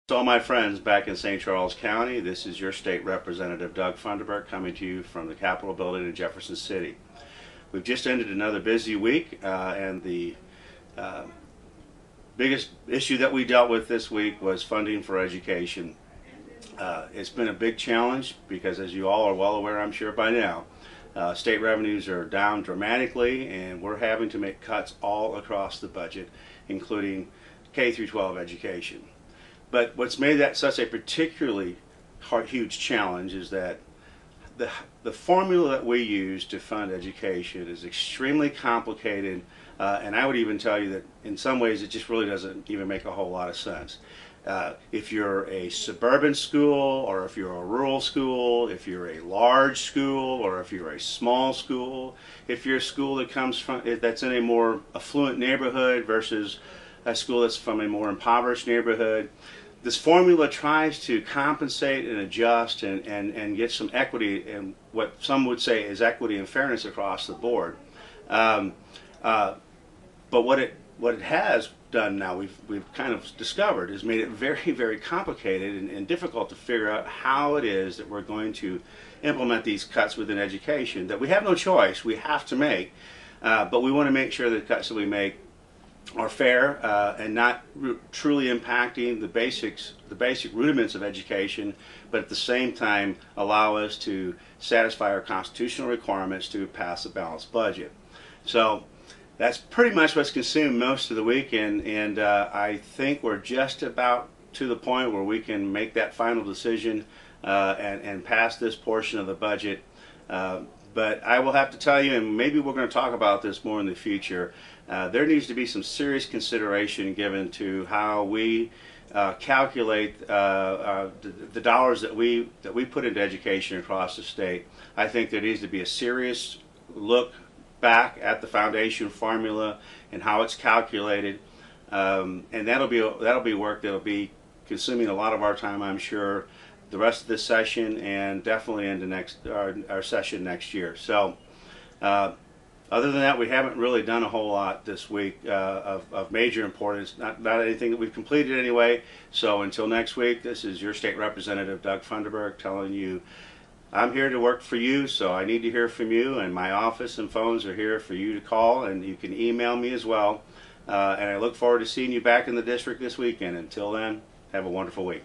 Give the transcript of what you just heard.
To all my friends back in St. Charles County, this is your state representative Doug Funderburk coming to you from the Capitol building in Jefferson City. We've just ended another busy week and the biggest issue that we dealt with this week was funding for education. It's been a big challenge because, as you all are well aware, I'm sure by now, state revenues are down dramatically and we're having to make cuts all across the budget, including K through 12 education. But what's made that such a particularly huge challenge is that the formula that we use to fund education is extremely complicated, and I would even tell you that in some ways it just really doesn't even make a whole lot of sense. If you're a suburban school, or if you're a rural school, if you're a large school, or if you're a small school, if you're a school that comes from that's in a more affluent neighborhood versus a school that's from a more impoverished neighborhood, this formula tries to compensate and adjust and get some equity, and what some would say is equity and fairness across the board. But what it has done now, we've kind of discovered, is made it very, very complicated and difficult to figure out how it is that we're going to implement these cuts within education that we have no choice, we have to make, but we want to make sure that the cuts that we make are fair and not truly impacting the basic rudiments of education, but at the same time allow us to satisfy our constitutional requirements to pass a balanced budget. So that's pretty much what's consumed most of the week, and I think we're just about to the point where we can make that final decision and pass this portion of the budget. But I will have to tell you, and maybe we're going to talk about this more in the future, there needs to be some serious consideration given to how we calculate the dollars that we put into education across the state. I think there needs to be a serious look back at the foundation formula and how it's calculated, and that'll be work that'll be consuming a lot of our time, I'm sure, the rest of this session and definitely into our session next year. So other than that, we haven't really done a whole lot this week of major importance, not anything that we've completed anyway. So until next week, this is your state representative Doug Funderburk telling you I'm here to work for you, so I need to hear from you, and my office and phones are here for you to call, and you can email me as well, and I look forward to seeing you back in the district this weekend. Until then, have a wonderful week.